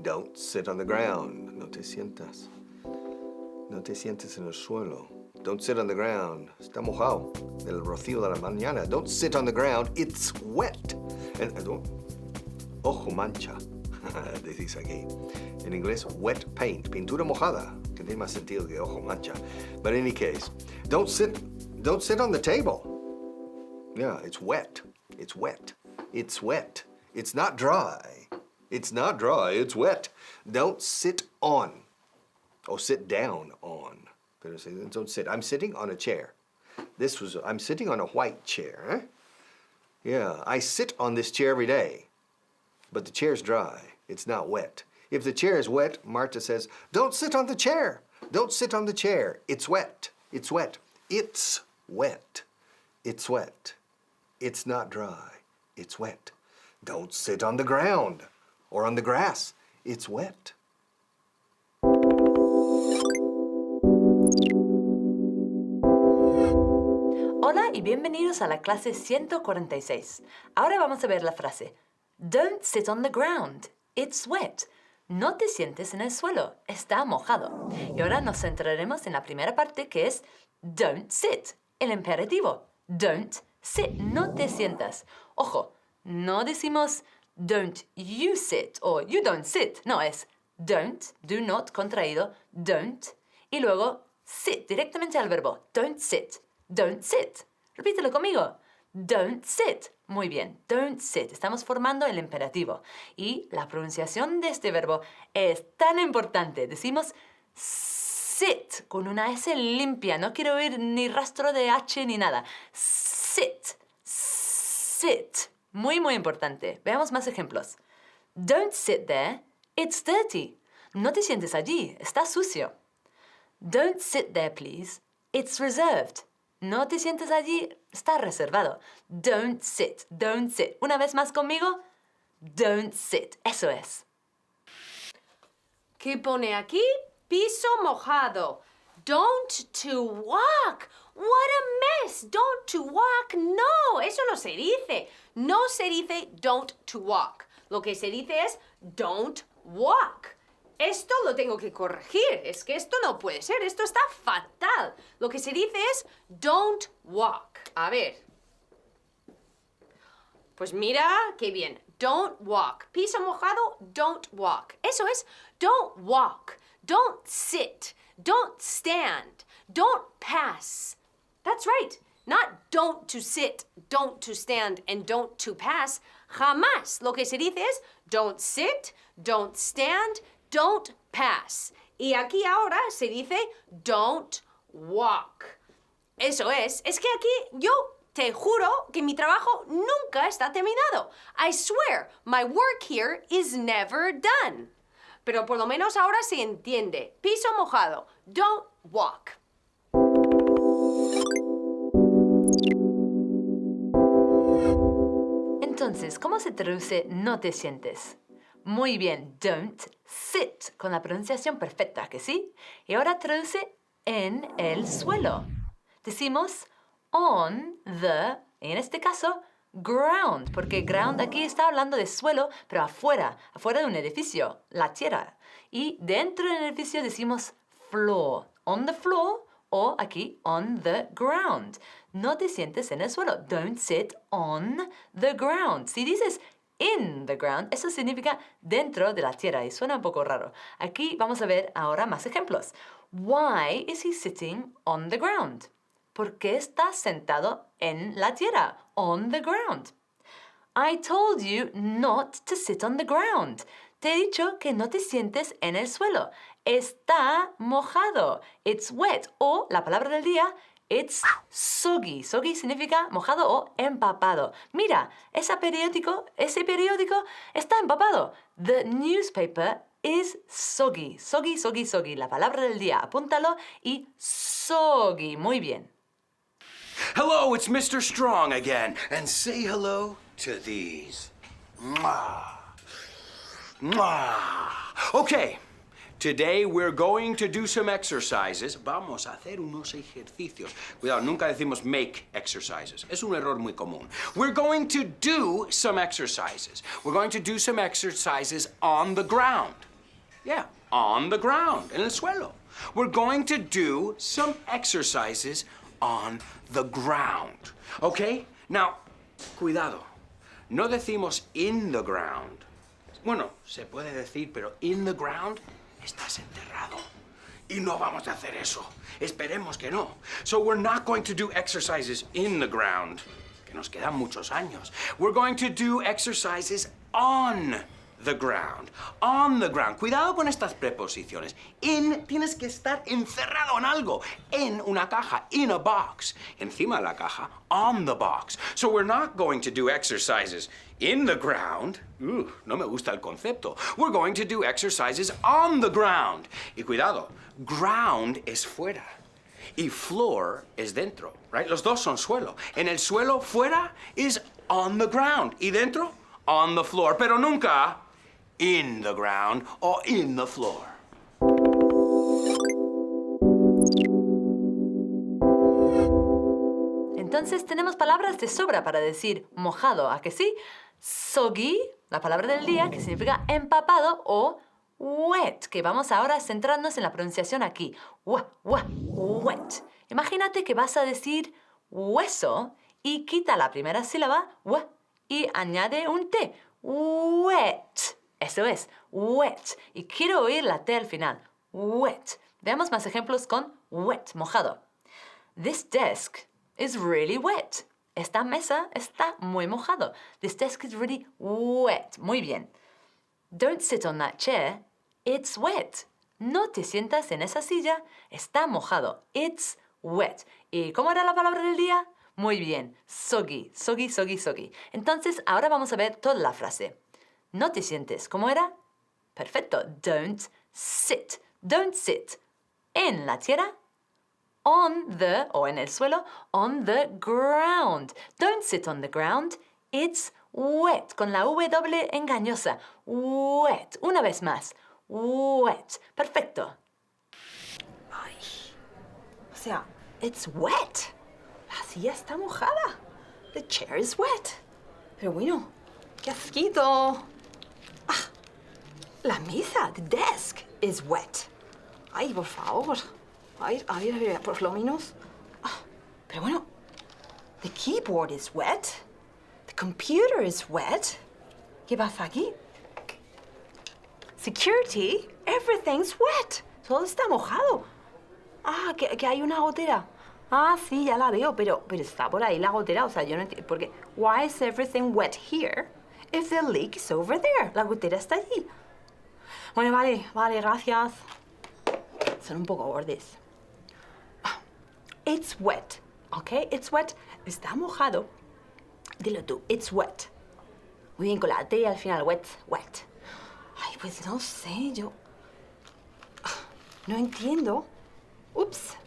Don't sit on the ground. No te sientas. No te sientes en el suelo. Don't sit on the ground. Está mojado del rocío de la mañana. Don't sit on the ground. It's wet. Ojo mancha. Decís aquí. En inglés, wet paint. Pintura mojada. Que tiene más sentido que ojo mancha. But in any case, don't sit on the table. Yeah, it's wet. It's wet. It's wet. It's not dry. It's not dry. It's wet. Don't sit on. Or sit down on. Pero don't sit. I'm sitting on a chair. I'm sitting on a white chair. Eh? Yeah, I sit on this chair every day. But the chair's dry. It's not wet. If the chair is wet, Marta says, don't sit on the chair. Don't sit on the chair. It's wet. It's wet. It's wet. It's wet. It's not dry. It's wet. Don't sit on the ground or on the grass. It's wet. Hola y bienvenidos a la clase 146. Ahora vamos a ver la frase Don't sit on the ground. It's wet. No te sientes en el suelo. Está mojado. Y ahora nos centraremos en la primera parte que es don't sit, el imperativo. Don't sit. No te sientas. Ojo, no decimos don't you sit o you don't sit. No, es don't, do not, contraído, don't. Y luego sit, directamente al verbo. Don't sit. Don't sit. Repítelo conmigo. Don't sit. Muy bien. Don't sit. Estamos formando el imperativo. Y la pronunciación de este verbo es tan importante. Decimos sit con una S limpia. No quiero oír ni rastro de H ni nada. Sit. Sit. Muy, muy importante. Veamos más ejemplos. Don't sit there. It's dirty. No te sientes allí. Está sucio. Don't sit there, please. It's reserved. No te sientes allí, está reservado. Don't sit, don't sit. Una vez más conmigo. Don't sit. Eso es. ¿Qué pone aquí? Piso mojado. Don't to walk. What a mess. Don't to walk. No, eso no se dice. No se dice don't to walk. Lo que se dice es don't walk. Esto lo tengo que corregir. Es que esto no puede ser. Esto está fatal. Lo que se dice es don't walk. A ver. Pues mira, qué bien. Don't walk. Piso mojado, don't walk. Eso es don't walk. Don't sit. Don't stand. Don't pass. That's right. Not don't to sit, don't to stand, and don't to pass. Jamás. Lo que se dice es don't sit, don't stand, don't pass. Y aquí ahora se dice don't walk. Eso es que aquí yo te juro que mi trabajo nunca está terminado. I swear, my work here is never done. Pero por lo menos ahora se entiende. Piso mojado, don't walk. Entonces, ¿cómo se traduce no te sientes? Muy bien, don't sit, con la pronunciación perfecta, ¿que sí? Y ahora traduce en el suelo. Decimos on the, en este caso, ground, porque ground aquí está hablando de suelo, pero afuera de un edificio, la tierra. Y dentro del edificio decimos floor, on the floor, o aquí on the ground. No te sientes en el suelo. Don't sit on the ground. Si dices in the ground, eso significa dentro de la tierra y suena un poco raro. Aquí vamos a ver ahora más ejemplos. Why is he sitting on the ground? ¿Por qué está sentado en la tierra? On the ground. I told you not to sit on the ground. Te he dicho que no te sientes en el suelo. Está mojado. It's wet. O, la palabra del día, it's soggy. Soggy significa mojado o empapado. Mira, ese periódico está empapado. The newspaper is soggy. Soggy, soggy, soggy. La palabra del día, apúntalo. Y soggy. Muy bien. Hello, it's Mr. Strong again. And say hello to these. Mwah. Mwah. Okay, today we're going to do some exercises. Vamos a hacer unos ejercicios. Cuidado, nunca decimos make exercises. Es un error muy común. We're going to do some exercises. We're going to do some exercises on the ground. Yeah, on the ground, en el suelo. We're going to do some exercises on the ground. Okay? Now, cuidado. No decimos in the ground. Bueno, se puede decir, pero in the ground estás enterrado. Y no vamos a hacer eso. Esperemos que no. So we're not going to do exercises in the ground, que nos quedan muchos años. We're going to do exercises on the ground. On the ground. Cuidado con estas preposiciones. In, tienes que estar encerrado en algo. En una caja. In a box. Encima de la caja. On the box. So we're not going to do exercises in the ground. No me gusta el concepto. We're going to do exercises on the ground. Y cuidado, ground es fuera. Y floor es dentro. Right? Los dos son suelo. En el suelo, fuera, is on the ground. Y dentro, on the floor. Pero nunca in the ground or in the floor. Entonces tenemos palabras de sobra para decir mojado, ¿a que sí? Soggy, la palabra del día, que significa empapado, o wet, que vamos ahora a centrarnos en la pronunciación aquí. Wet. Imagínate que vas a decir hueso y quita la primera sílaba, y añade un T. Wet. Eso es, wet. Y quiero oír la T al final. Wet. Veamos más ejemplos con wet, mojado. This desk is really wet. Esta mesa está muy mojado. This desk is really wet. Muy bien. Don't sit on that chair. It's wet. No te sientas en esa silla. Está mojado. It's wet. ¿Y cómo era la palabra del día? Muy bien. Soggy. Entonces, ahora vamos a ver toda la frase. No te sientes. ¿Cómo era? Perfecto. Don't sit. Don't sit. En la tierra. On the, o en el suelo, on the ground. Don't sit on the ground. It's wet. Con la W engañosa. Wet. Una vez más. Wet. Perfecto. Ay. O sea, it's wet. La silla está mojada. The chair is wet. Pero bueno, qué asquito. Ah, la mesa, the desk, is wet. Ay, por favor. A ver, por lo menos. Ah, pero bueno, the keyboard is wet. The computer is wet. ¿Qué pasa aquí? Security, everything's wet. Todo está mojado. Ah, que hay una gotera. Ah, sí, ya la veo, pero está por ahí la gotera. O sea, yo no entiendo. Porque, why is everything wet here if the leak is over there? La gotera está allí. Bueno, vale, gracias. Son un poco gordes. It's wet, ¿ok? It's wet. Está mojado. Dilo tú, it's wet. Muy bien, con la T al final, wet. Ay, pues no sé, yo... No entiendo. Ups.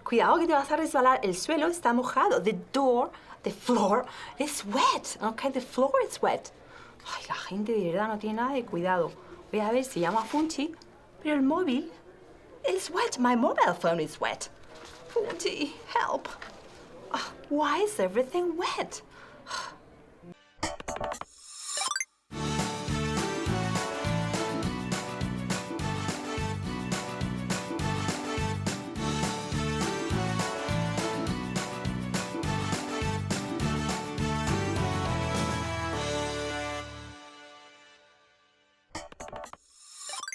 Cuidado que te vas a resbalar. El suelo está mojado. The floor is wet, ¿ok? The floor is wet. Ay, la gente de verdad no tiene nada de cuidado. Voy a ver si llamo a Funchi. Pero el móvil is wet. My mobile phone is wet. Funchi, help. Why is everything wet?